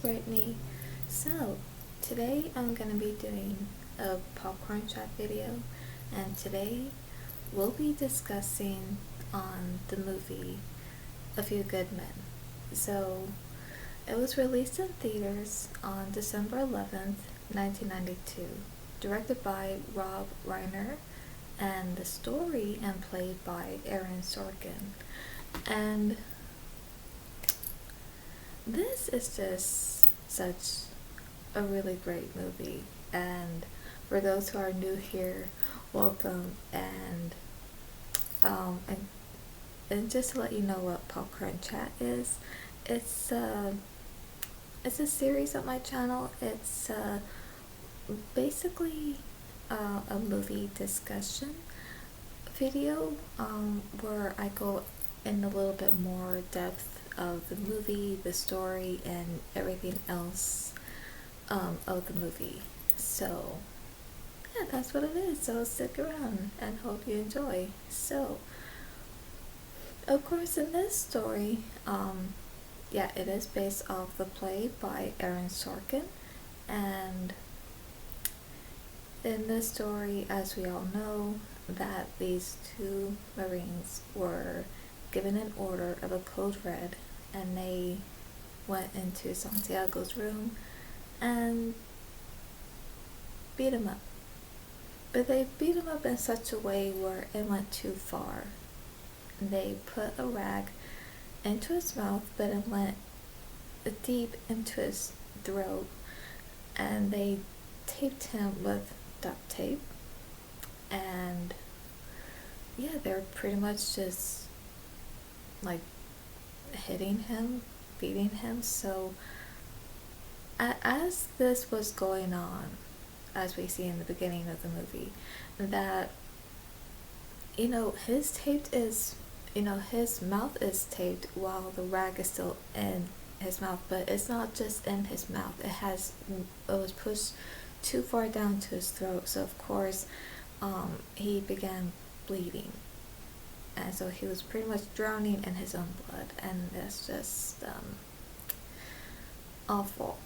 Brittany. So, today I'm going to be doing a popcorn chat video, and today we'll be discussing on the movie A Few Good Men. So, it was released in theaters on December 11th, 1992, directed by Rob Reiner, and the story and played by Aaron Sorkin. And this is just such a really great movie, and for those who are new here, welcome. Um and and just to let you know what Popcorn Chat is, it's it's a series on my channel. It's basically a movie discussion video, where I go in a little bit more depth of the movie, the story, and everything else of the movie. So, yeah, that's what it is. So stick around and hope you enjoy. So, of course, in this story, yeah, it is based off the play by Aaron Sorkin, and in this story, as we all know, that these two Marines were given an order of a code red, and they went into Santiago's room and beat him up. But they beat him up in such a way where it went too far. They put a rag into his mouth, but it went deep into his throat, and they taped him with duct tape. And yeah, they're pretty much just like hitting him, beating him. So as this was going on, as we see in the beginning of the movie, that his taped is his mouth is taped while the rag is still in his mouth, but it's not just in his mouth. It was pushed too far down to his throat, so of course he began bleeding, and so he was pretty much drowning in his own blood, and that's just awful,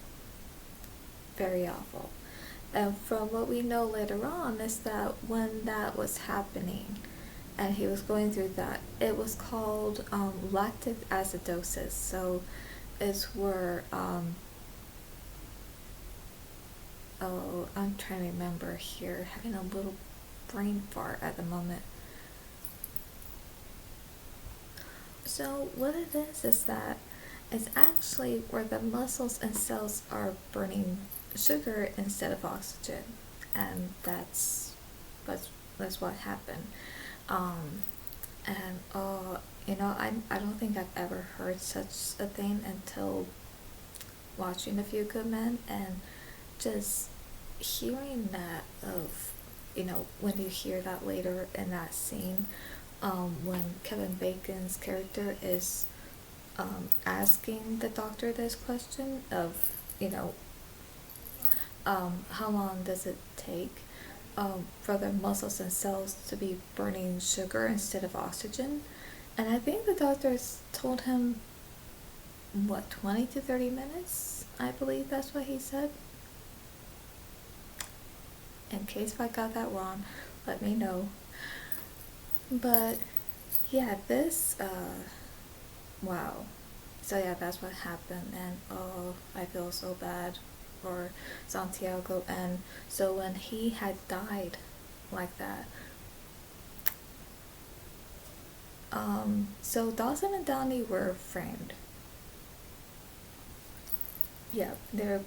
very awful. And from what we know later on is that when that was happening and he was going through that, it was called lactic acidosis. So it's where oh, I'm trying to remember here, having a little brain fart at the moment. So what it is that it's actually where the muscles and cells are burning sugar instead of oxygen, and that's what happened. And I don't think I've ever heard such a thing until watching A Few Good Men, and just hearing that of when you hear that later in that scene, when Kevin Bacon's character is asking the doctor this question of how long does it take for their muscles and cells to be burning sugar instead of oxygen. And I think the doctors told him, what, 20 to 30 minutes? I believe that's what he said. In case if I got that wrong, let me know. But yeah, wow. So yeah, that's what happened, and oh, I feel so bad for Santiago. And so when he had died like that, so Dawson and Downey were framed. Yeah, they were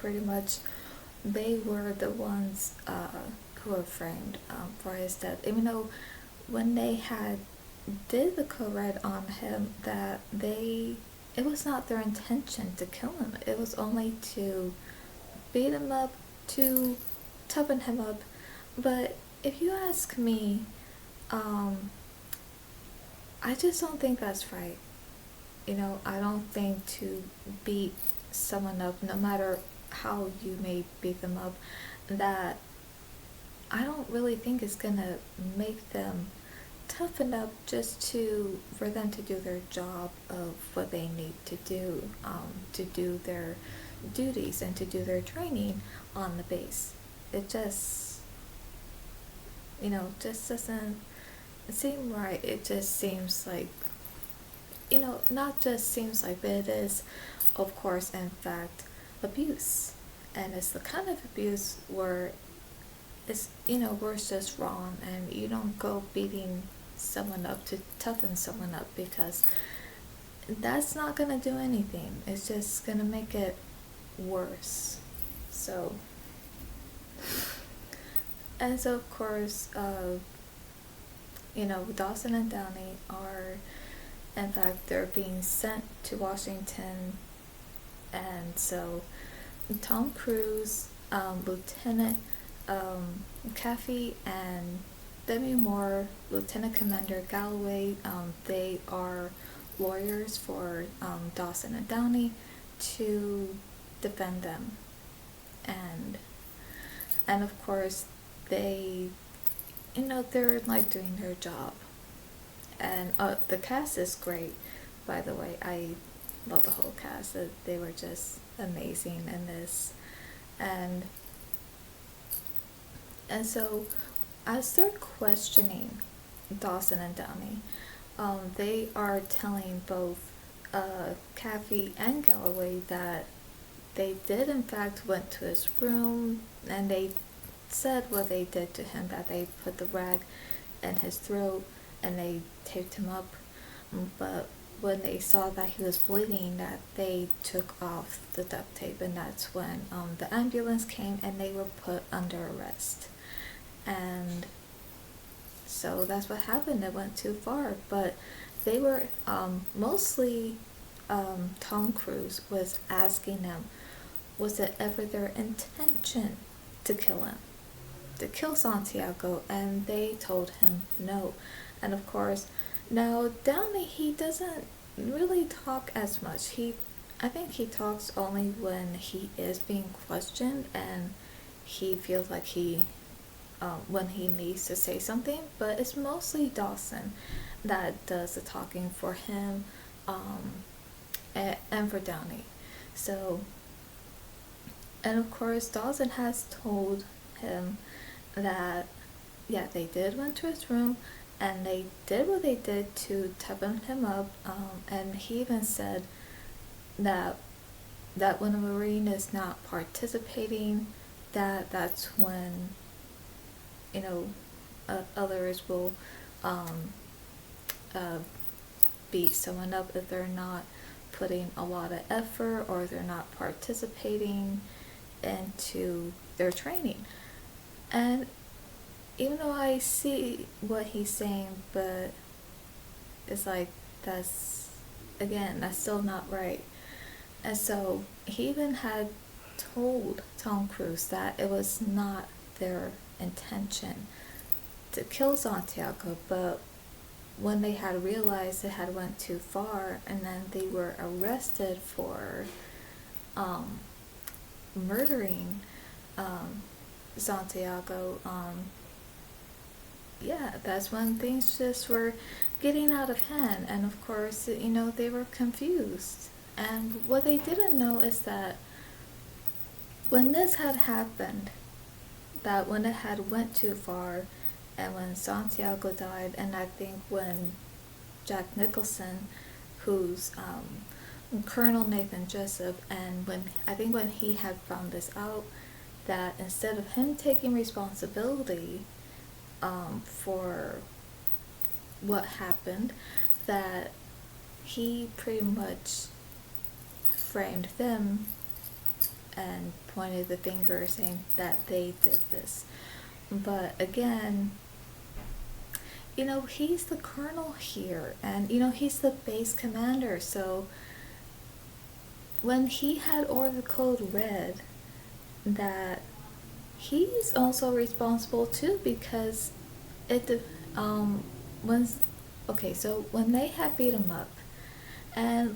the ones who were framed for his death. Even though when they had did the code red on him, that it was not their intention to kill him. It was only to beat him up, to toughen him up. But if you ask me, I just don't think that's right. I don't think to beat someone up, no matter how you may beat them up, that I don't really think it's gonna make them tough enough just for them to do their job of what they need to do their duties and to do their training on the base. It just, just doesn't seem right. It just seems like, not just seems like, but it is, of course, in fact, abuse. And it's the kind of abuse where where it's just wrong, and you don't go beating someone up to toughen someone up, because that's not gonna do anything. It's just gonna make it worse. So, and so of course, Dawson and Downey are, in fact, they're being sent to Washington, and so Tom Cruise, Lieutenant Caffey, and Demi Moore, Lieutenant Commander Galloway, they are lawyers for Dawson and Downey to defend them, and of course they, they're like doing their job, and the cast is great, by the way. I love the whole cast. They were just amazing in this, and so as they're questioning Dawson and Downey, they are telling both Caffey and Galloway that they did in fact went to his room, and they said what they did to him, that they put the rag in his throat and they taped him up, but when they saw that he was bleeding, that they took off the duct tape, and that's when the ambulance came and they were put under arrest. And so that's what happened. It went too far, but they were mostly Tom Cruise was asking them, was it ever their intention to kill him, to kill Santiago? And they told him no. And of course, now Downey, he doesn't really talk as much. I think he talks only when he is being questioned and he feels like when he needs to say something, but it's mostly Dawson that does the talking for him, and for Downey. So, and of course, Dawson has told him that, yeah, they did went to his room and they did what they did to toughen him up, and he even said that when a Marine is not participating, that's when others will beat someone up if they're not putting a lot of effort or they're not participating into their training. And even though I see what he's saying, but it's like, that's still not right. And so he even had told Tom Cruise that it was not their intention to kill Santiago, but when they had realized it had went too far, and then they were arrested for murdering Santiago, that's when things just were getting out of hand. And of course, they were confused. And what they didn't know is that when this had happened, that when it had went too far, and when Santiago died, and I think when Jack Nicholson, who's Colonel Nathan Jessup, and when he had found this out, that instead of him taking responsibility for what happened, that he pretty much framed them and pointed the finger saying that they did this. But again, he's the colonel here, and he's the base commander, so when he had ordered the code red, that he's also responsible too, because when they had beat him up, and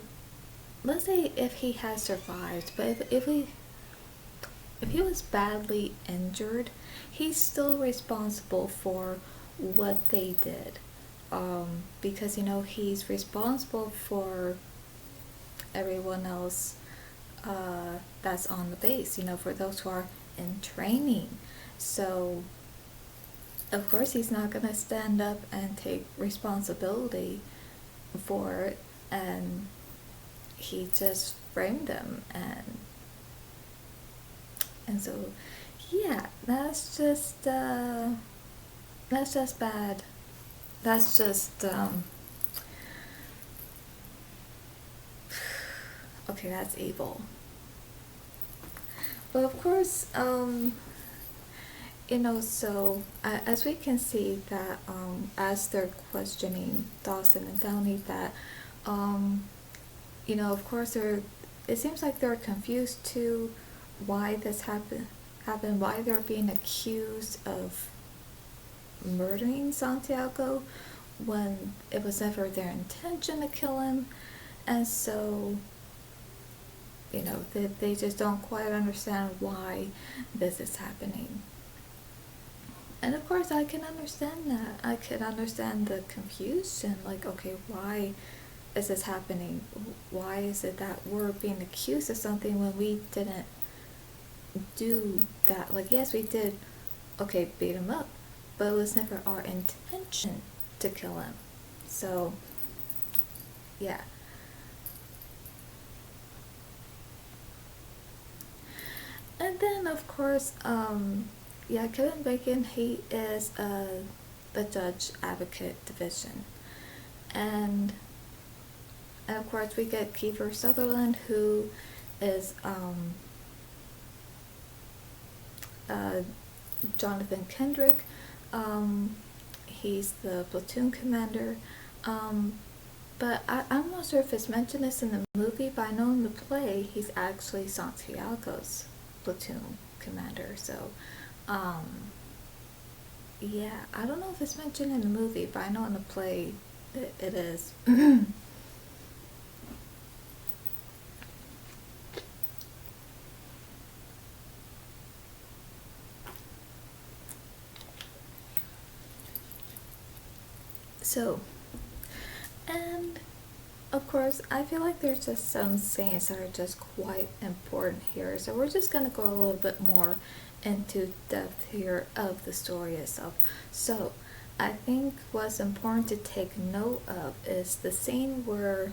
let's say if he had survived, but if he was badly injured, he's still responsible for what they did, because he's responsible for everyone else that's on the base, for those who are in training. So of course he's not gonna stand up and take responsibility for it, and he just framed them, and so yeah, that's just bad. That's just okay, that's evil. But of course, so as we can see that as they're questioning Dawson and Downey, that of course it seems like they're confused too, why this happened, why they're being accused of murdering Santiago when it was never their intention to kill him. And so they just don't quite understand why this is happening. And of course I can understand that. I can understand the confusion, like, okay, why is this happening? Why is it that we're being accused of something when we didn't do that? Like, yes, we did, okay, beat him up, but it was never our intention to kill him. So yeah. And then of course, Kevin Bacon, he is the judge advocate division, and of course we get Kiefer Sutherland, who is Jonathan Kendrick. He's the platoon commander, but I'm not sure if it's mentioned this in the movie, but I know in the play he's actually Santiago's platoon commander. So yeah, I don't know if it's mentioned in the movie, but I know in the play it is. So, and of course, I feel like there's just some scenes that are just quite important here. So we're just gonna go a little bit more into depth here of the story itself. So I think what's important to take note of is the scene where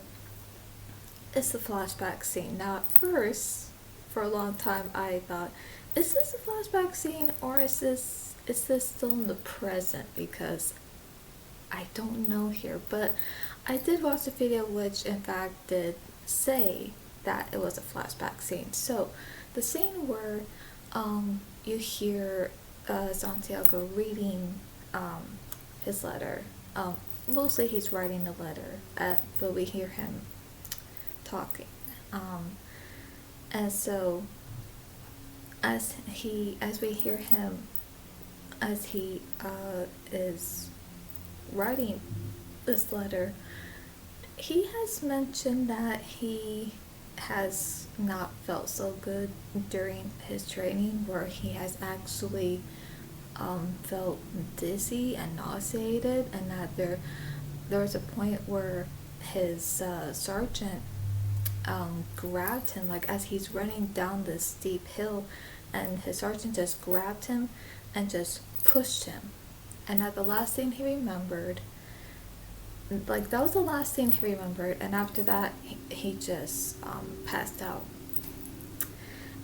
it's the flashback scene. Now at first, for a long time I thought, is this a flashback scene or is this still in the present? Because I don't know here, but I did watch a video which in fact did say that it was a flashback scene. So the scene where you hear Santiago reading his letter, mostly he's writing the letter, but we hear him talking, and so as we hear him as he is writing this letter, he has mentioned that he has not felt so good during his training, where he has actually felt dizzy and nauseated, and that there was a point where his sergeant grabbed him, like as he's running down this steep hill, and his sergeant just grabbed him and just pushed him, and that the last thing he remembered, like that was the last thing he remembered, and after that he just passed out,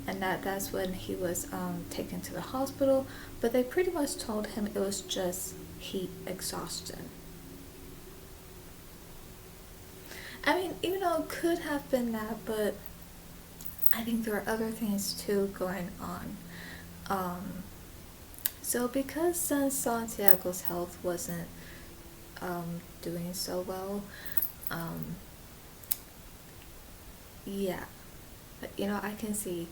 and that's when he was taken to the hospital, but they pretty much told him it was just heat exhaustion. I mean, even though it could have been that, but I think there are other things too going on. So because since Santiago's health wasn't doing so well, yeah, but I can see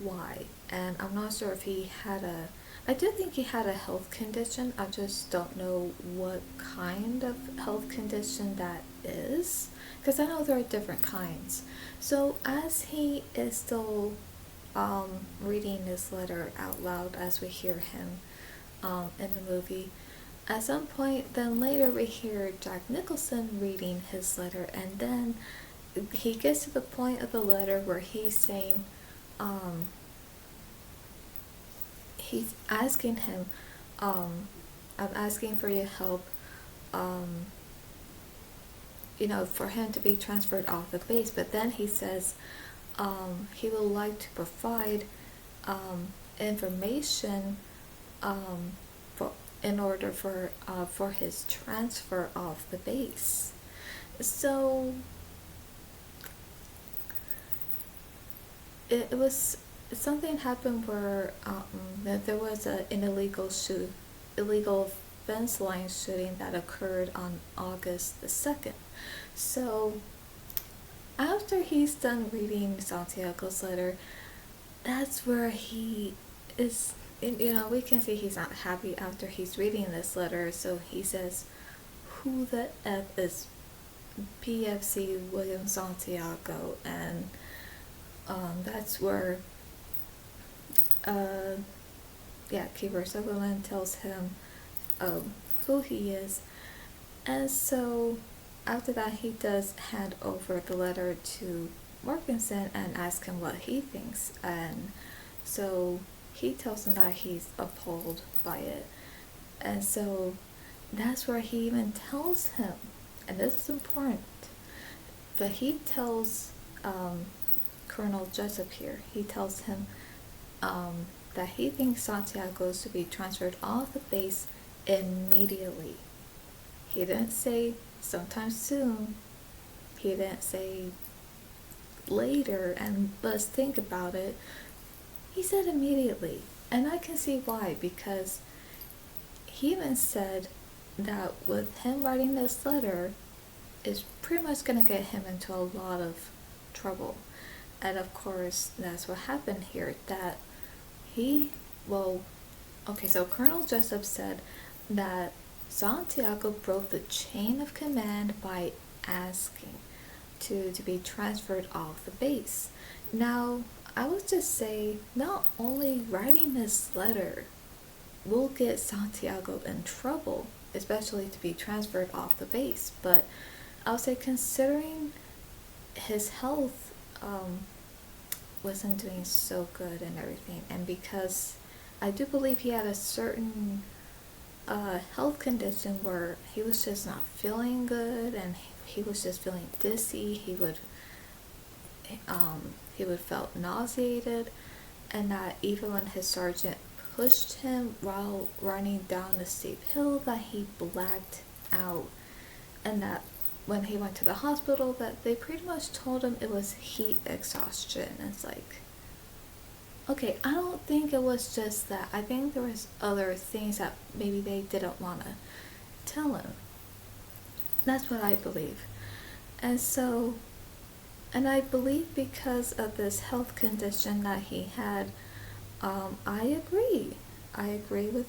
why, and I'm not sure if he had I do think he had a health condition. I just don't know what kind of health condition that is, because I know there are different kinds. So as he is still reading this letter out loud, as we hear him in the movie, at some point then later we hear Jack Nicholson reading his letter, and then he gets to the point of the letter where he's saying, um, he's asking him, I'm asking for your help, um, for him to be transferred off the base. But then he says, he would like to provide information, um, for in order for his transfer off the base. So it was something happened where that there was an illegal fence line shooting that occurred on August the 2nd. So after he's done reading Santiago's letter, that's where he is. We can see he's not happy after he's reading this letter. So he says, "Who the f is PFC William Santiago?" And that's where Keeper Sutherland tells him who he is. And so after that, he does hand over the letter to Morganson and ask him what he thinks. And so he tells him that he's appalled by it. And so that's where he even tells him, and this is important, but he tells Colonel Jessup here, he tells him that he thinks Santiago should be transferred off the base immediately. He didn't say sometime soon. He didn't say later and let's think about it. He said immediately. And I can see why, because he even said that with him writing this letter is pretty much going to get him into a lot of trouble. And of course, that's what happened here. That so Colonel Jessup said that Santiago broke the chain of command by asking to be transferred off the base. Now, I would just say, not only writing this letter will get Santiago in trouble, especially to be transferred off the base, but I would say considering his health wasn't doing so good and everything, and because I do believe he had a certain health condition where he was just not feeling good and he was just feeling dizzy. He would felt nauseated, and that even when his sergeant pushed him while running down the steep hill, that he blacked out, and that when he went to the hospital, that they pretty much told him it was heat exhaustion. It's like, okay, I don't think it was just that. I think there was other things that maybe they didn't want to tell him. That's what I believe. And so, and I believe because of this health condition that he had, I agree. I agree with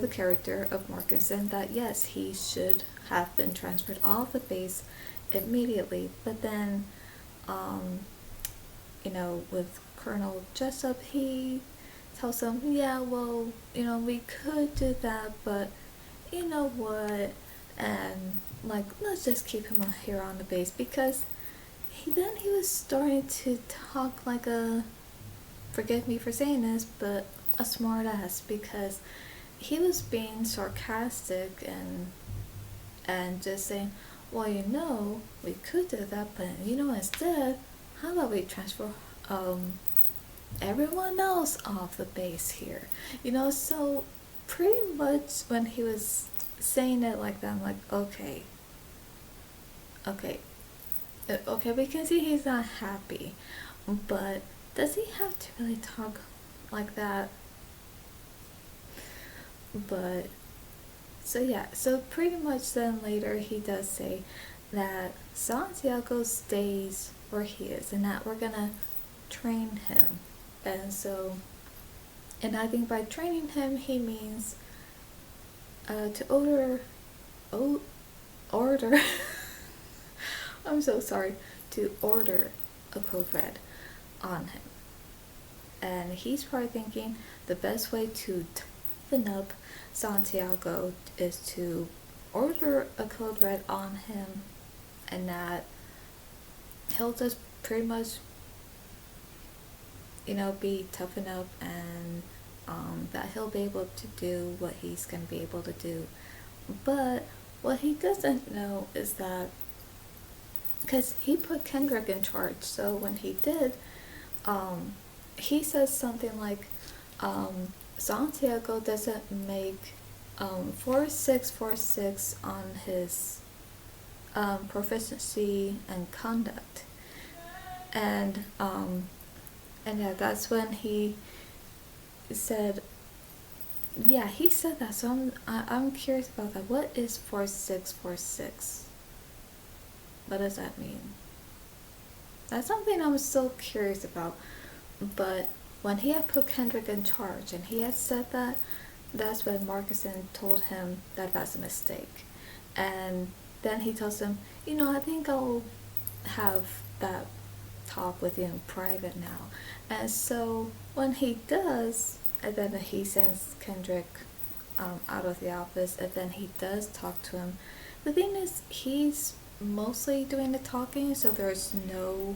the character of Morganson that yes, he should have been transferred off the base immediately. But then, with Colonel Jessup, he tells him, yeah, well, we could do that, but you know what? And let's just keep him here on the base, because he was starting to talk like a, forgive me for saying this, but a smart ass, because he was being sarcastic and just saying, well, we could do that, but instead, how about we transfer everyone else off the base here? So pretty much when he was saying it like that, I'm like, okay, we can see he's not happy, but does he have to really talk like that? But so pretty much then later he does say that Santiago stays where he is and that we're gonna train him. And I think by training him he means to order I'm so sorry, to order a code red on him. And he's probably thinking the best way to toughen up Santiago is to order a code red on him, and that he'll just pretty much, be tough enough, and that he'll be able to do what he's going to be able to do. But what he doesn't know is that, because he put Kendrick in charge, so when he did, he says something like, Santiago doesn't make 4646 on his proficiency and conduct, and yeah, that's when he said, yeah, he said that. So I'm curious about that. What is 4646? What does that mean? That's something I'm still curious about. But when he had put Kendrick in charge and he had said that, that's when Marcuson told him that that's a mistake. And then he tells him, I think I'll have that talk with you in private now. And so when he does, and then he sends Kendrick out of the office, and then he does talk to him. The thing is, he's mostly doing the talking, so there's no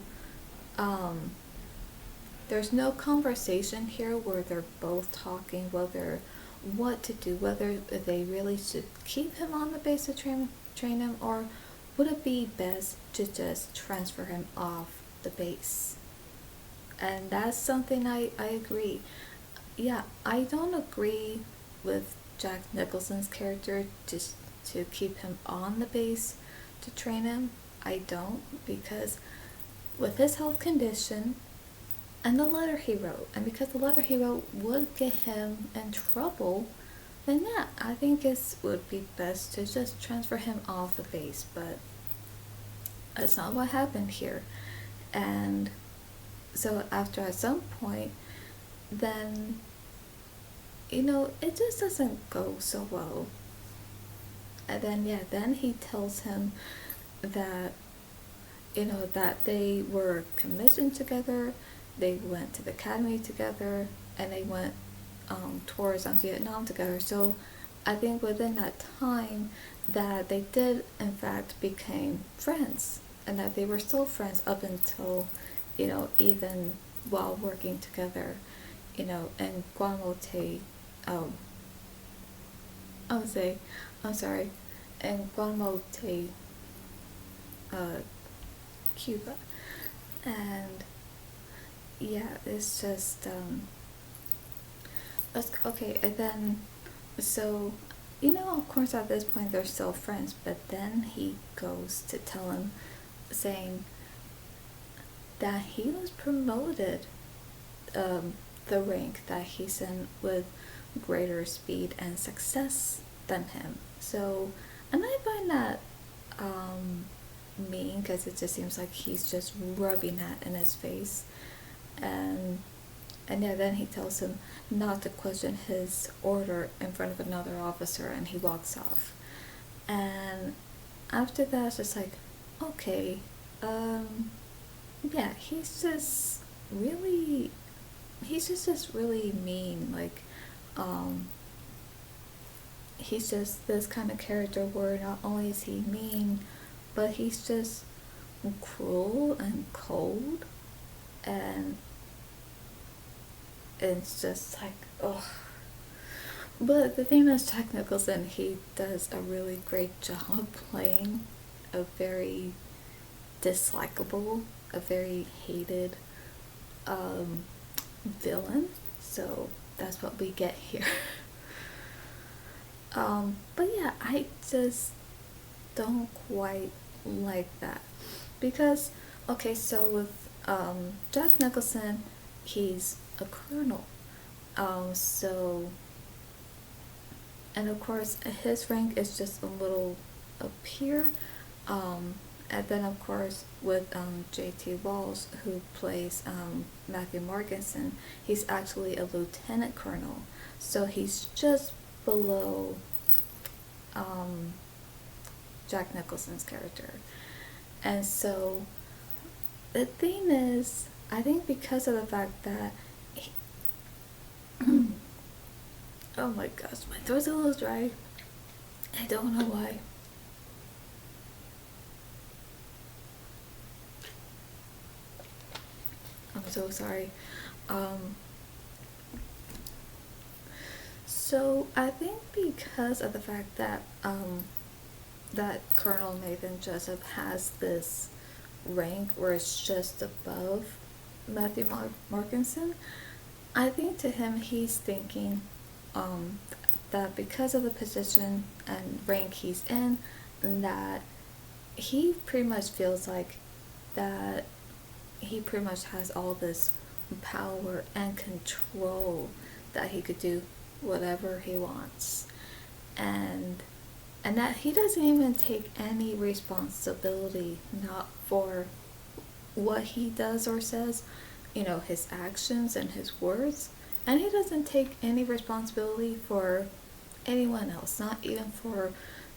conversation here where they're both talking whether what to do, whether they really should keep him on the base to train him, or would it be best to just transfer him off the base. And that's something I agree. Yeah, I don't agree with Jack Nicholson's character just to keep him on the base to train him. I don't, because with his health condition and the letter he wrote, and because the letter he wrote would get him in trouble, then yeah, I think it would be best to just transfer him off the base. But that's not what happened here. And so after at some point, then it just doesn't go so well. And then then he tells him that that they were commissioned together, they went to the academy together, and they went tours on Vietnam together. So I think within that time that they did in fact became friends, and that they were still friends up until even while working together in Guanamote, I'm sorry, in Guanamote, Cuba. And yeah, it's just okay. And then so of course at this point they're still friends, but then he goes to tell him, saying that he was promoted the rank that he's in with greater speed and success than him. So, and I find that mean, because it just seems like he's just rubbing that in his face. And yeah, then he tells him not to question his order in front of another officer, and he walks off. And after that, it's just like, okay, yeah, he's just really mean. Like, he's just this kind of character where not only is he mean, but he's just cruel and cold, and it's just like, ugh. But the thing is, Jack Nicholson, he does a really great job playing a very dislikable, a very hated villain. So that's what we get here. But yeah, I just don't quite like that, because okay, so with Jack Nicholson, he's a colonel, so, and of course his rank is just a little up here, and then of course with J.T. Walsh, who plays Matthew Morganson, he's actually a lieutenant colonel, so he's just below Jack Nicholson's character. And so the thing is, I think because of the fact that oh my gosh, my throat's a little dry. I don't know why. so sorry. Um, so I think because of the fact that that Colonel Nathan Jessup has this rank where it's just above Matthew Markinson, I think to him he's thinking um, that because of the position and rank he's in, that he pretty much feels like that he pretty much has all this power and control that he could do whatever he wants, and that he doesn't even take any responsibility not for what he does or says, his actions and his words, and he doesn't take any responsibility for anyone else, not even for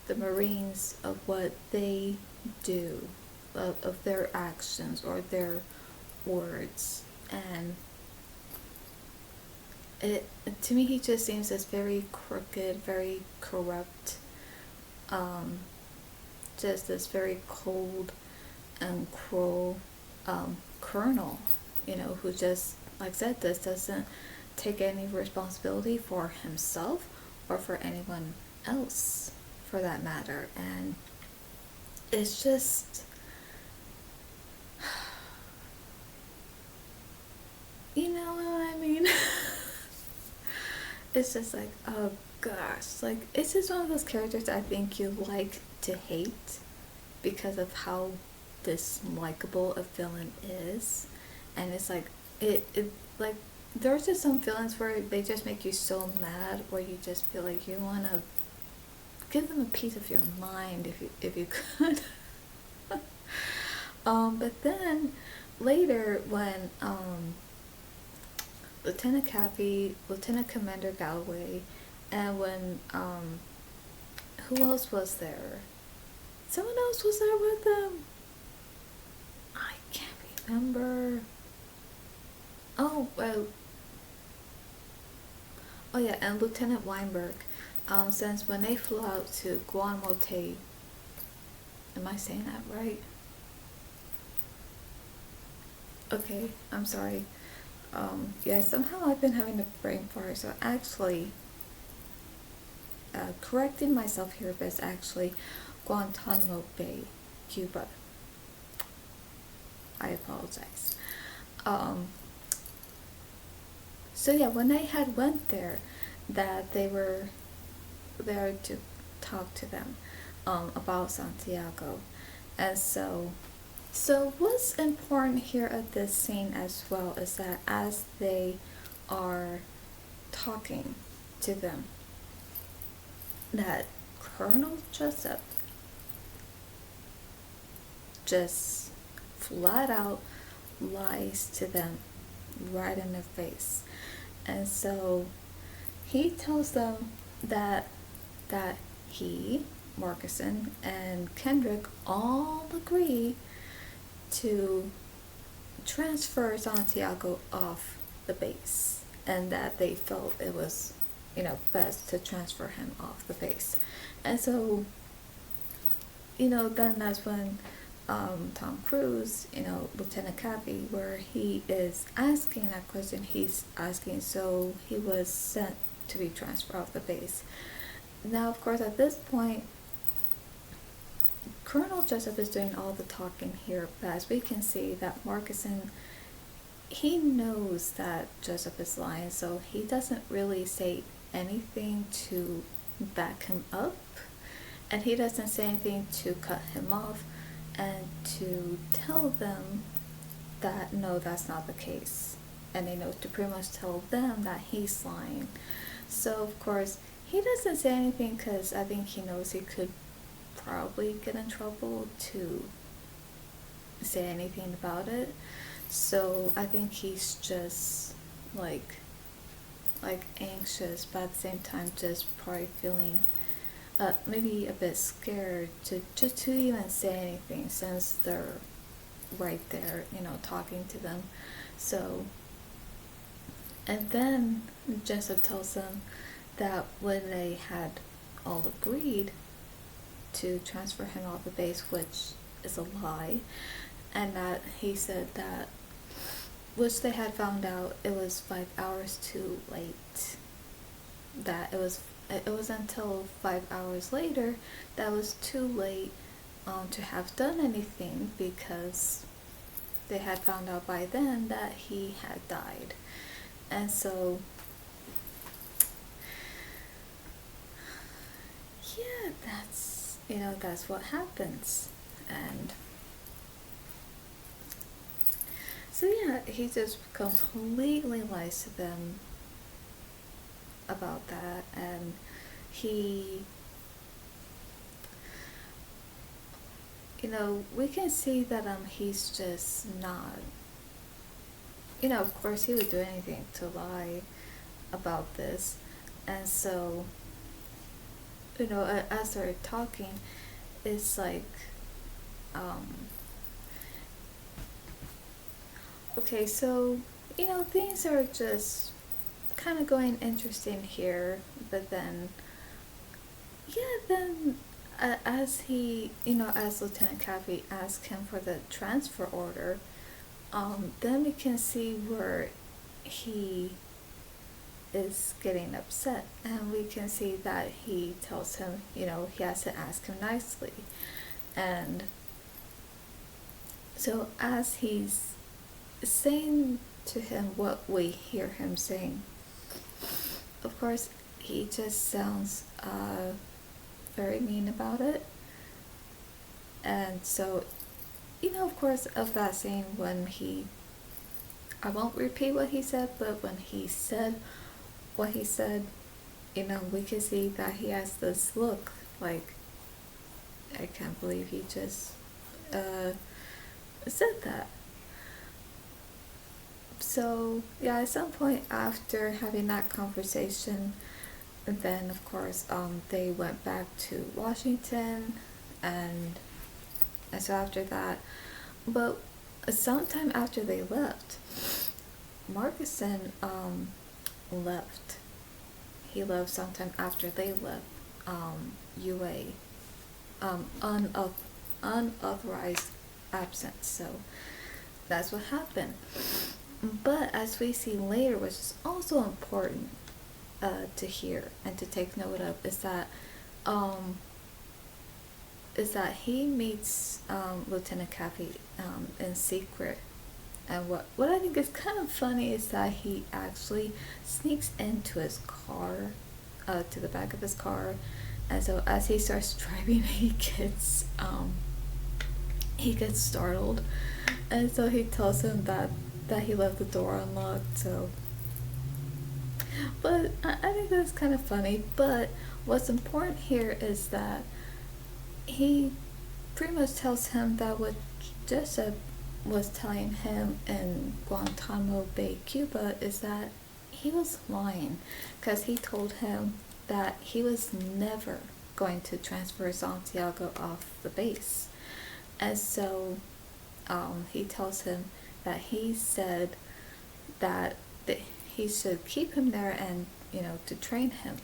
the Marines, of what they do, of their actions or their words. And it, to me, he just seems as very crooked, very corrupt, just this very cold and cruel colonel, who just, like I said, this doesn't take any responsibility for himself or for anyone else for that matter. And it's just, you know what I mean? It's just like, oh gosh, like, it's just one of those characters I think you like to hate because of how dislikable a villain is. And it's like, it like, there's just some villains where they just make you so mad, where you just feel like you want to give them a piece of your mind if you could. But then later when Lieutenant Cappy, Lieutenant Commander Galloway, and when who else was there? Someone else was there with them. I can't remember. Oh well. Oh yeah, and Lieutenant Weinberg. Since when they flew out to Guanamote, am I saying that right? Okay, I'm sorry. Yeah, somehow I've been having a brain fart, so actually, correcting myself here, but it's actually Guantanamo Bay, Cuba. I apologize. Um, so yeah, when I had went there, that they were there to talk to them about Santiago. And so what's important here at this scene as well is that as they are talking to them, that Colonel Jessup just flat out lies to them right in their face. And so he tells them that he, Markison, and Kendrick all agree to transfer Santiago off the base, and that they felt it was, best to transfer him off the base. And so, then that's when Tom Cruise, Lieutenant Cappy, where he is asking that question, he's asking, so he was sent to be transferred off the base. Now, of course, at this point, Colonel Jessup is doing all the talking here, but as we can see that Markison, he knows that Jessup is lying, so he doesn't really say anything to back him up, and he doesn't say anything to cut him off and to tell them that no, that's not the case, and to pretty much tell them that he's lying. So of course he doesn't say anything because I think he knows he could probably get in trouble to say anything about it. So I think he's just like anxious, but at the same time just probably feeling maybe a bit scared to even say anything, since they're right there, talking to them. So, and then Jessup tells them that when they had all agreed to transfer him off the base, which is a lie, and that he said that which they had found out it was 5 hours too late. That it was until 5 hours later that was too late to have done anything, because they had found out by then that he had died. And so, yeah, that's what happens. And so, yeah, he just completely lies to them about that. And he, we can see that he's just not, of course he would do anything to lie about this. And so, as they're talking, it's like, okay, so, things are just kind of going interesting here, but then, yeah, then as he, as Lieutenant Caffey asked him for the transfer order, then we can see where he is getting upset, and we can see that he tells him, he has to ask him nicely. And so as he's saying to him what we hear him saying, of course he just sounds very mean about it. And so, of course, of that scene when I won't repeat what he said, but when he said what he said, we can see that he has this look like, I can't believe he just said that. So, yeah, at some point after having that conversation, then of course they went back to Washington, and so after that, but sometime after they left, Marcusson left. He left sometime after they left UA, unauthorized absence. So that's what happened. But as we see later, which is also important to hear and to take note of, is that he meets Lieutenant Caffey in secret. And what I think is kind of funny is that he actually sneaks into his car, to the back of his car, and so as he starts driving, he gets startled, and so he tells him that he left the door unlocked. So, but I think that's kind of funny. But what's important here is that he pretty much tells him that what Jessup was telling him in Guantanamo Bay, Cuba, is that he was lying, because he told him that he was never going to transfer Santiago off the base. And so he tells him that he said that he should keep him there and, to train him.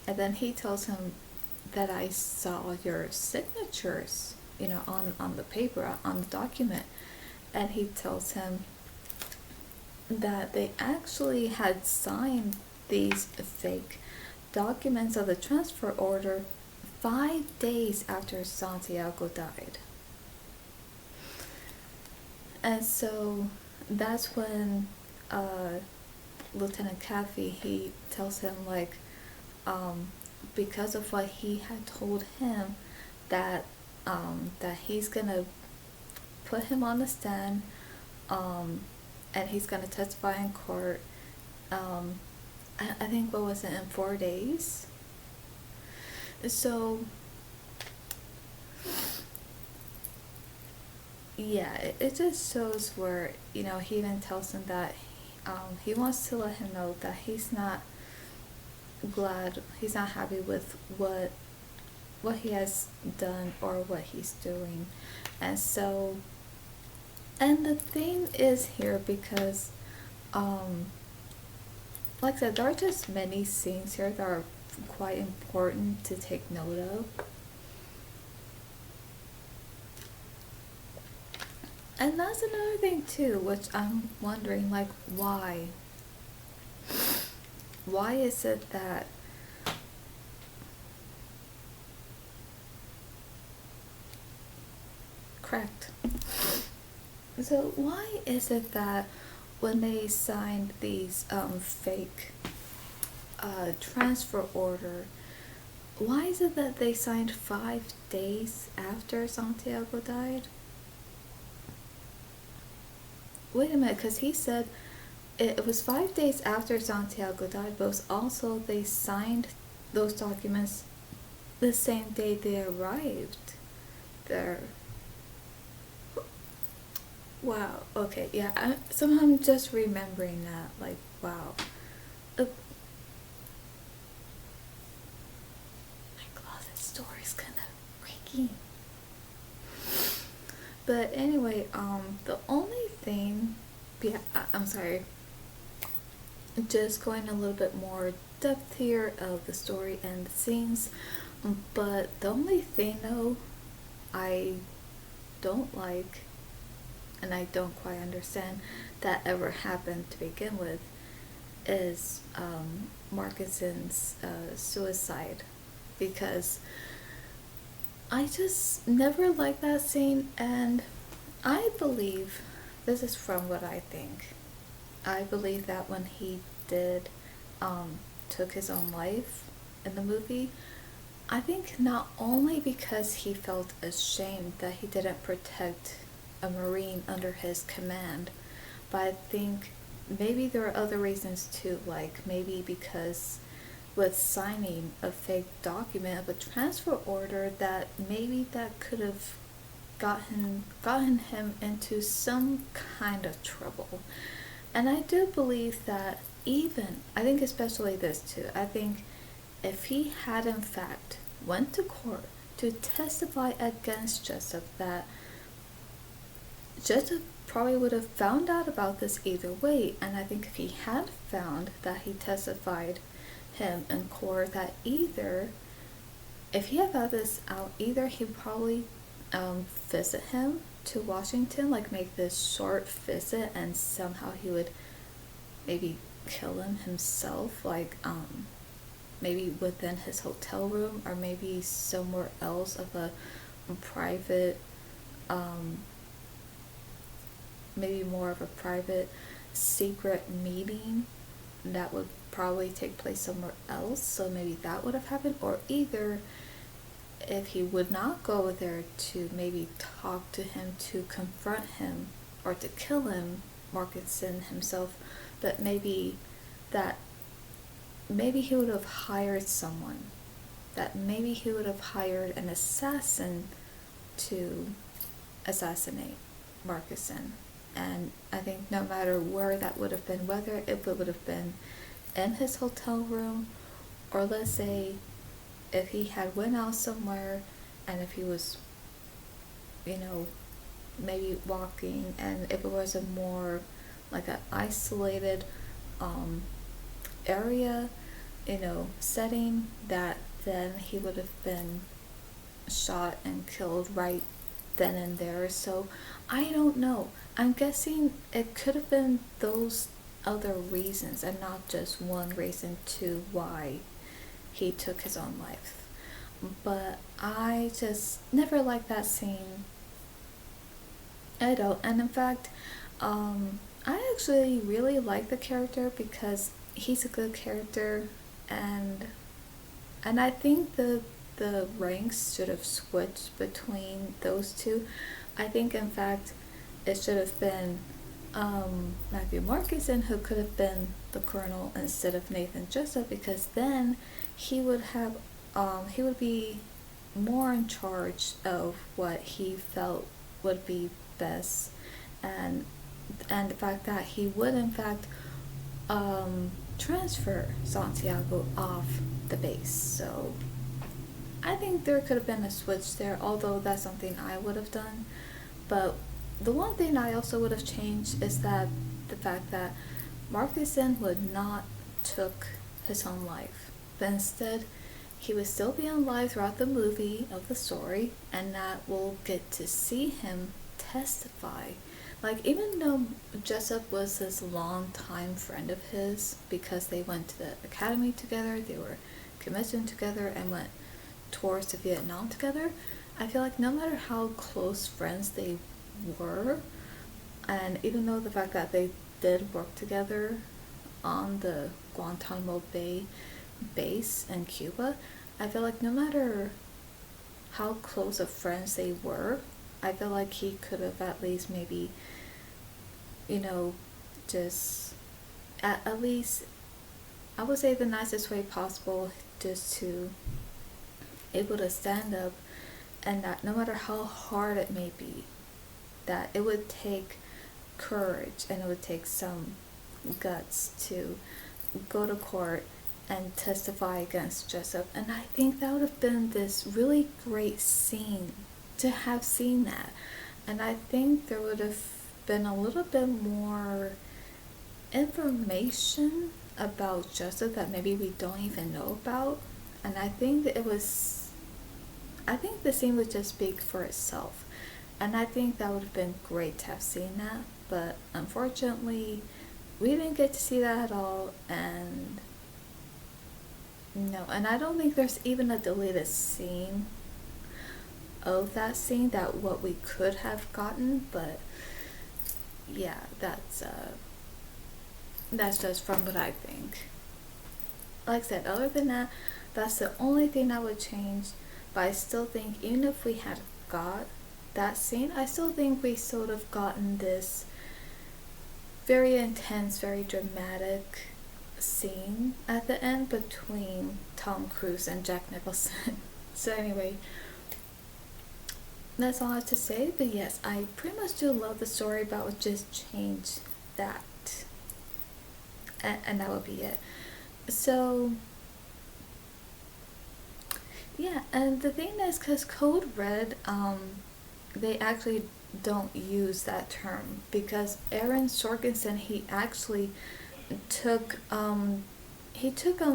And then he tells him that I saw your signatures, on the paper, on the document. And he tells him that they actually had signed these fake documents of the transfer order 5 days after Santiago died. And so that's when Lieutenant Caffey, he tells him, like, because of what he had told him, that he's gonna put him on the stand, and he's gonna testify in court. I think, what was it, in 4 days? So yeah, it just shows where, he even tells him that he wants to let him know that he's not happy with what he has done or what he's doing. And so, and the thing is here, because like I said, there are just many scenes here that are quite important to take note of. And that's another thing too, which I'm wondering, like, why? Why is it that correct? So why is it that when they signed these fake transfer order, why is it that they signed 5 days after Santiago died? Wait a minute, because he said it was 5 days after Santiago died, but it was also they signed those documents the same day they arrived there. Wow. Okay. Yeah. Somehow I'm just remembering that. Like, wow. My closet story's kind of freaky. But anyway, the only thing, yeah, I'm sorry. Just going a little bit more depth here of the story and the scenes. But the only thing though, I don't like, and I don't quite understand that ever happened to begin with, is Marcuson's suicide, because I just never liked that scene, and I believe, this is from what I think, I believe that when he did took his own life in the movie, I think not only because he felt ashamed that he didn't protect a Marine under his command, but I think maybe there are other reasons too, like maybe because with signing a fake document of a transfer order, that maybe that could have gotten him into some kind of trouble. And I do believe that, even, I think especially this too, I think if he had in fact went to court to testify against Jessup, that Jessup probably would have found out about this either way. And I think if he had found that he testified him in court, that either, if he had found this out, either he probably visit him to Washington, like make this short visit, and somehow he would maybe kill him himself, like maybe within his hotel room, or maybe somewhere else of a private maybe more of a private secret meeting that would probably take place somewhere else. So maybe that would have happened. Or either if he would not go there to maybe talk to him, to confront him, or to kill him, Markinson himself, but maybe he would have hired someone, that maybe he would have hired an assassin to assassinate Markinson. And I think no matter where that would have been, whether it would have been in his hotel room, or let's say if he had went out somewhere, and if he was, maybe walking, and if it was a more like an isolated area, setting, that then he would have been shot and killed right then and there. So I don't know. I'm guessing it could have been those other reasons, and not just one reason to why he took his own life. But I just never liked that scene. I don't. And in fact, I actually really like the character, because he's a good character, and I think the ranks should have switched between those two. I think in fact it should have been Matthew Markinson who could have been the colonel instead of Nathan Jessup, because then he would have he would be more in charge of what he felt would be best, and the fact that he would in fact transfer Santiago off the base. So I think there could have been a switch there, although that's something I would have done. But the one thing I also would have changed is that the fact that Markinson would not took his own life, but instead he would still be alive throughout the movie of the story, and that we'll get to see him testify. Like, even though Jessup was this long-time friend of his because they went to the academy together, they were commissioned together, and went tours to Vietnam together, I feel like no matter how close friends they were, and even though the fact that they did work together on the Guantanamo Bay base in Cuba, I feel like no matter how close of friends they were, I feel like he could have at least maybe, just at least, I would say the nicest way possible, just to able to stand up, and that no matter how hard it may be, that it would take courage and it would take some guts to go to court and testify against Jessup. And I think that would have been this really great scene to have seen that. And I think there would have been a little bit more information about Jessup that maybe we don't even know about. And I think that the scene would just speak for itself. And I think that would have been great to have seen that. But unfortunately, we didn't get to see that at all. And no, and I don't think there's even a deleted scene of that scene that what we could have gotten. But yeah, that's just from what I think. Like I said, other than that, that's the only thing I would change. But I still think even if we had got that scene, I still think we sort of gotten this very intense, very dramatic scene at the end between Tom Cruise and Jack Nicholson. So anyway, that's all I have to say. But yes, I pretty much do love the story, but I would just change that, and that would be it. So yeah, and the thing is, because Code Red, they actually don't use that term, because Aaron Sorkinson, he actually took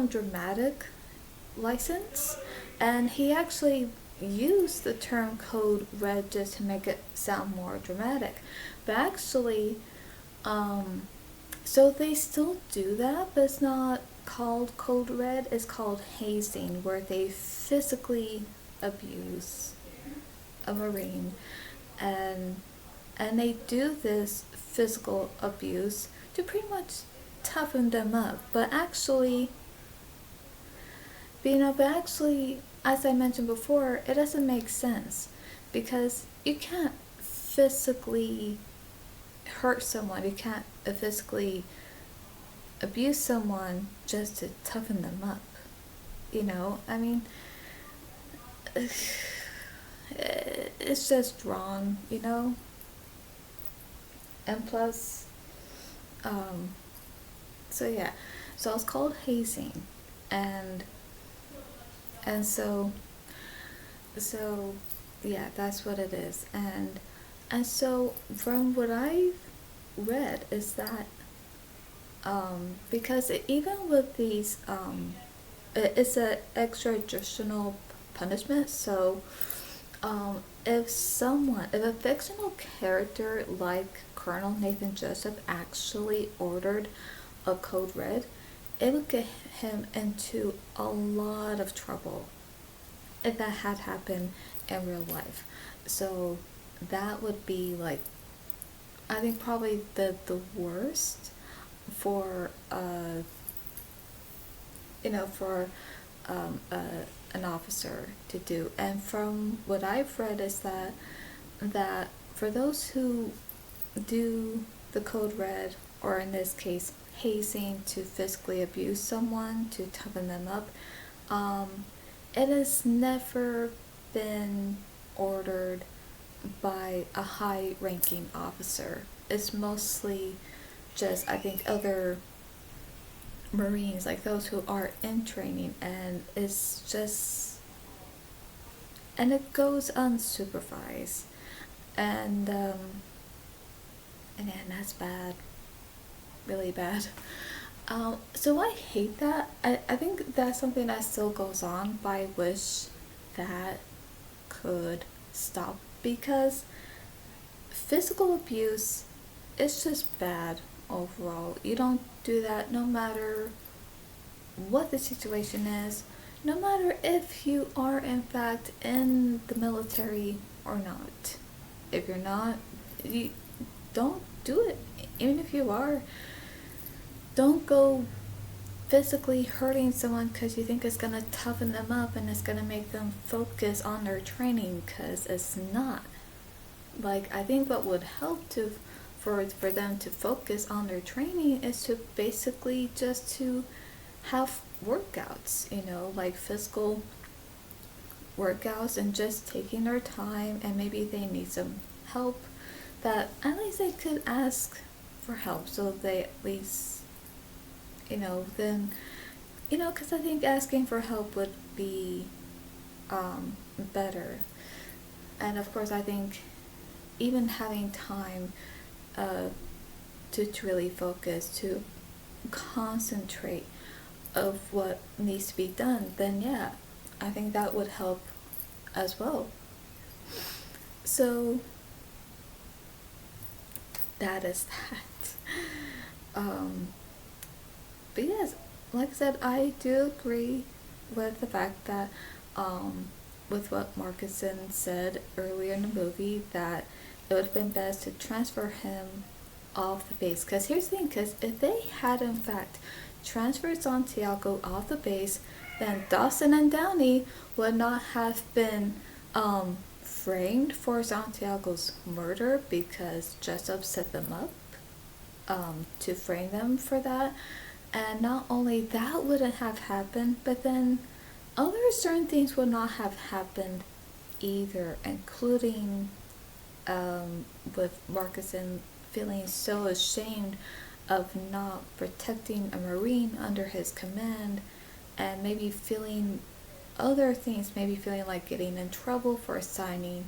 dramatic license, and he actually used the term Code Red just to make it sound more dramatic. But actually, so they still do that, but it's not called Code Red, it's called hazing, where they physically abuse a Marine, and they do this physical abuse to pretty much toughen them up. But actually, as I mentioned before, it doesn't make sense, because you can't physically hurt someone, you can't physically abuse someone just to toughen them up. I mean, it's just wrong, and plus, so yeah, so it's called hazing, and so yeah, that's what it is. And so from what I've read is that, because even with these, it's an extraditional punishment. So if a fictional character like Colonel Nathan Jessup actually ordered a Code Red, it would get him into a lot of trouble if that had happened in real life. So that would be like, I think probably the worst for an officer to do. And from what I've read is that for those who do the Code Red, or in this case hazing, to physically abuse someone to toughen them up, it has never been ordered by a high-ranking officer. It's mostly just, I think, other Marines, like those who are in training, and it's just, and it goes unsupervised, and man, that's bad, really bad. So I hate that. I think that's something that still goes on, but I wish that could stop, because physical abuse is just bad overall. You don't do that no matter what the situation is, no matter if you are in fact in the military or not. If you're not, you don't do it. Even if you are, don't go physically hurting someone because you think it's going to toughen them up and it's going to make them focus on their training, because it's not. Like, I think what would help for them to focus on their training is to basically just to have workouts, like physical workouts, and just taking their time, and maybe they need some help, that at least they could ask for help, so they at least, then, because I think asking for help would be better. And of course, I think even having time to really focus, to concentrate of what needs to be done, then yeah, I think that would help as well. So that is that. But yes, like I said, I do agree with the fact that with what Markinson said earlier in the movie, that it would have been best to transfer him off the base. Because here's the thing, because if they had in fact transferred Santiago off the base, then Dawson and Downey would not have been framed for Santiago's murder, because Jessup set them up to frame them for that. And not only that wouldn't have happened, but then other certain things would not have happened either, including with Markinson feeling so ashamed of not protecting a Marine under his command, and maybe feeling other things, maybe feeling like getting in trouble for signing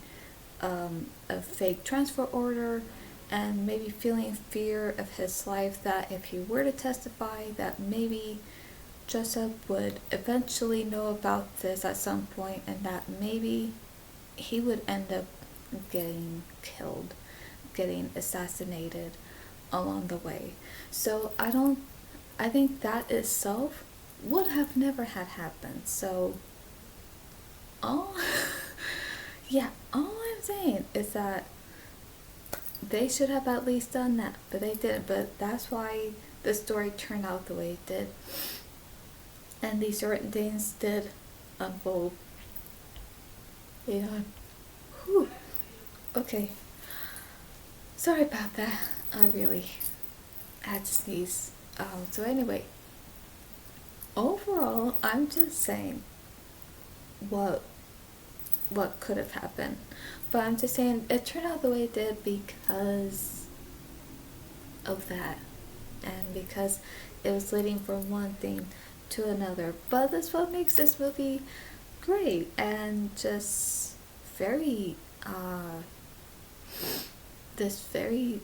a fake transfer order, and maybe feeling fear of his life, that if he were to testify, that maybe Jessup would eventually know about this at some point, and that maybe he would end up getting killed, getting assassinated along the way. So I think that itself would have never had happened. So all I'm saying is that they should have at least done that, but they didn't. But that's why the story turned out the way it did, and these certain things did unfold. Whew. Okay, sorry about that. I really had to sneeze. So anyway, overall, I'm just saying what could have happened. But I'm just saying it turned out the way it did because of that, and because it was leading from one thing to another. But that's what makes this movie great, and just very this very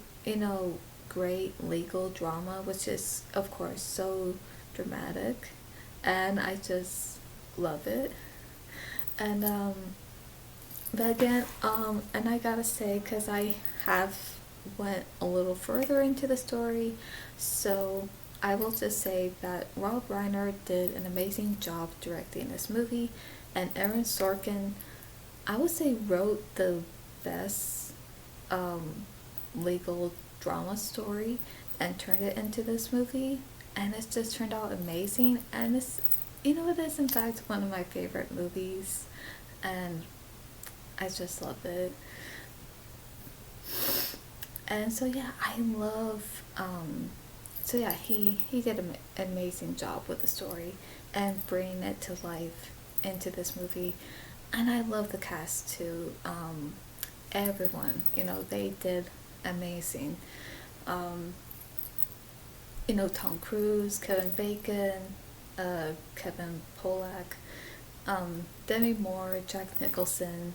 great legal drama, which is of course so dramatic, and I just love it. And but again, and I gotta say, because I have went a little further into the story, so I will just say that Rob Reiner did an amazing job directing this movie, and Aaron Sorkin, I would say, wrote the best legal drama story and turned it into this movie, and it's just turned out amazing. And it's, it is in fact one of my favorite movies, and I just love it. And so yeah, I love so yeah, he did an amazing job with the story and bringing it to life into this movie. And I love the cast too. Everyone, they did amazing. Tom Cruise, Kevin Bacon, Kevin Pollak, Demi Moore, Jack Nicholson,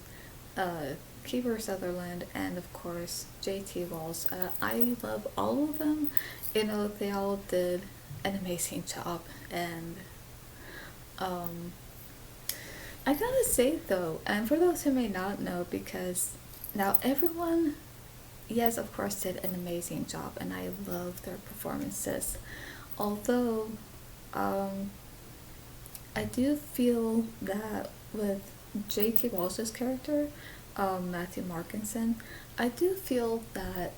Kiefer Sutherland, and of course J.T. Walsh. I love all of them. They all did an amazing job. And I gotta say though, and for those who may not know, because now everyone yes, of course, did an amazing job, and I love their performances. Although, um, I do feel that with J.T. Walsh's character, Matthew Markinson, I do feel that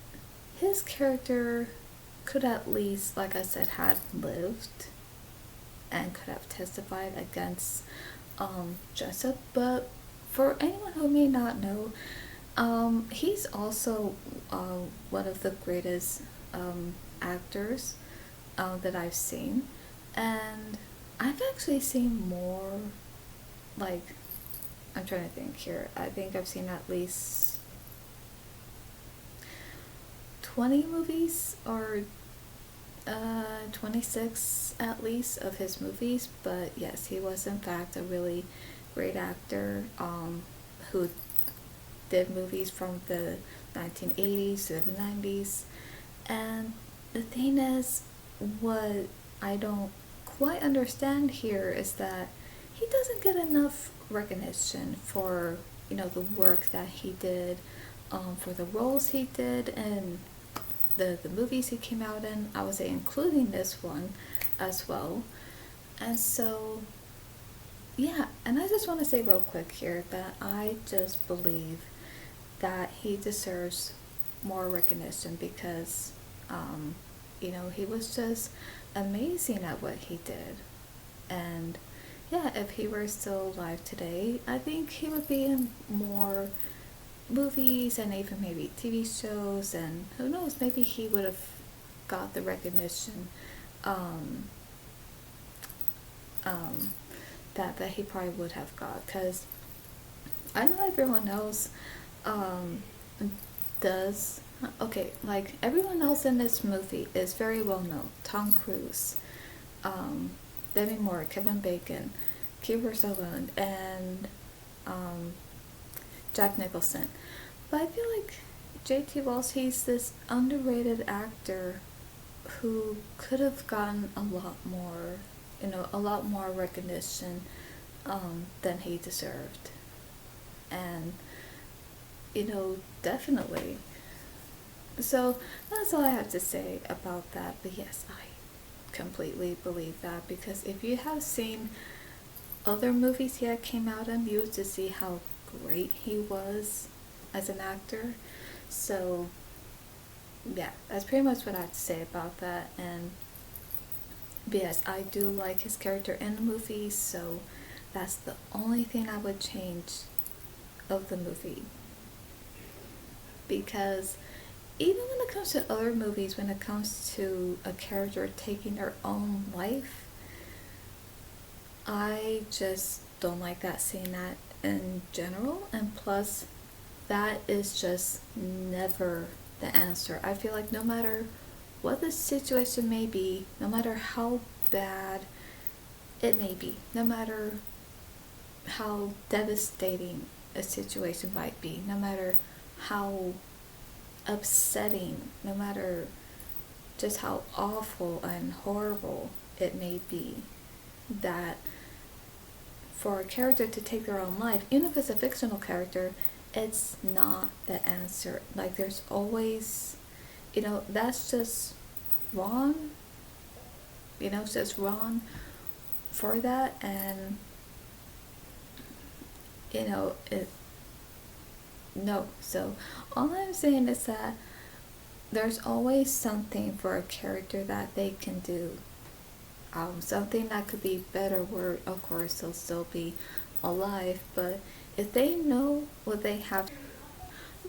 his character could at least, like I said, had lived and could have testified against Jessup. But for anyone who may not know, he's also one of the greatest actors that I've seen, and I've actually seen more. Like, I'm trying to think here. I think I've seen at least 20 movies or 26 at least of his movies. But yes, he was in fact a really great actor who did movies from the 1980s to the 90s. And the thing is, what I don't quite understand here is that he doesn't get enough recognition for, the work that he did, for the roles he did, and the movies he came out in. I would say including this one as well. And so, yeah, and I just want to say real quick here that I just believe that he deserves more recognition because, he was just amazing at what he did. And yeah, if he were still alive today, I think he would be in more movies and even maybe TV shows, and who knows, maybe he would have got the recognition um, um, that he probably would have got, because I know everyone else um, does. Okay, like everyone else in this movie is very well known. Tom Cruise, um, Demi Moore, Kevin Bacon, Kiefer Sutherland, and um, Jack Nicholson. But I feel like J.T. Walsh, he's this underrated actor who could have gotten a lot more recognition than he deserved. And, definitely. So that's all I have to say about that. But yes, I completely believe that, because if you have seen other movies he had came out in, you would just see how great he was as an actor. So yeah, that's pretty much what I have to say about that. And yes, I do like his character in the movie, so that's the only thing I would change of the movie. Because even when it comes to other movies, when it comes to a character taking their own life, I just don't like that, seeing that in general. And plus, that is just never the answer. I feel like no matter what the situation may be, no matter how bad it may be, no matter how devastating a situation might be, no matter how upsetting, no matter just how awful and horrible it may be, that for a character to take their own life, even if it's a fictional character, it's not the answer. Like, there's always, that's just wrong. It's just wrong for that. And, it, no. So, all I'm saying is that there's always something for a character that they can do. Something that could be better, where of course they'll still be alive, but if they know what they have,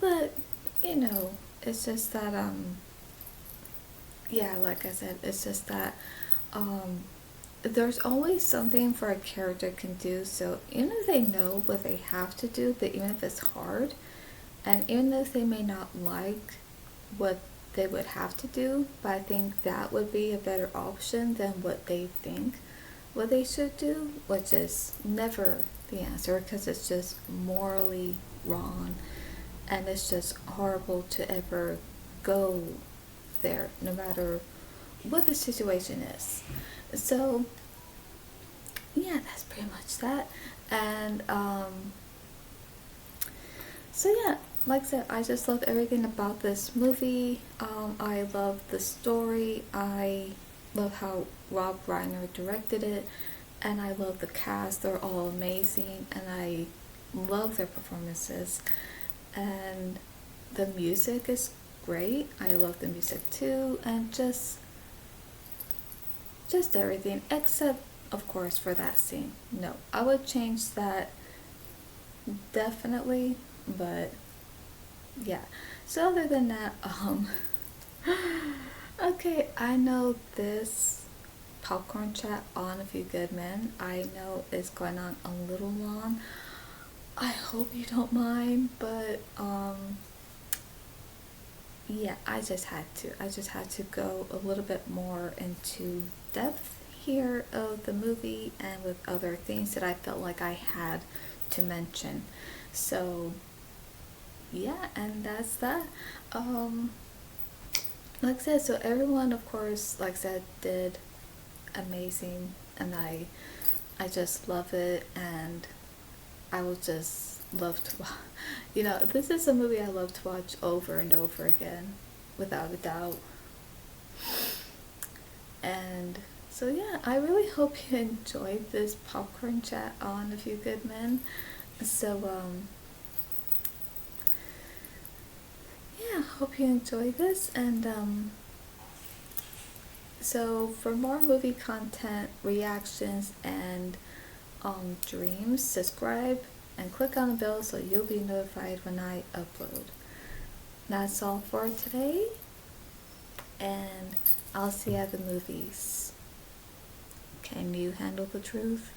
but it's just that yeah, like I said, it's just that there's always something for a character can do. So even if they know what they have to do, but even if it's hard, and even if they may not like what they would have to do, but I think that would be a better option than what they think what they should do, which is never the answer, because it's just morally wrong, and it's just horrible to ever go there, no matter what the situation is. So yeah, that's pretty much that. And so yeah, like I said, I just love everything about this movie. I love the story. I love how Rob Reiner directed it, and I love the cast. They're all amazing, and I love their performances. And the music is great. I love the music too, and just everything except, of course, for that scene. No, I would change that definitely, but yeah. So other than that, okay, I know this popcorn chat on A Few Good Men, I know is going on a little long. I hope you don't mind, but yeah, I just had to go a little bit more into depth here of the movie and with other things that I felt like I had to mention. So yeah, and that's that. Um, like I said, so everyone, of course, like I said, did amazing, and I just love it, and I will just love to watch. You know, this is a movie I love to watch over and over again, without a doubt. And so yeah, I really hope you enjoyed this popcorn chat on A Few Good Men. So yeah, hope you enjoy this, and so for more movie content, reactions, and dreams, subscribe and click on the bell so you'll be notified when I upload. That's all for today, and I'll see you at the movies. Can you handle the truth?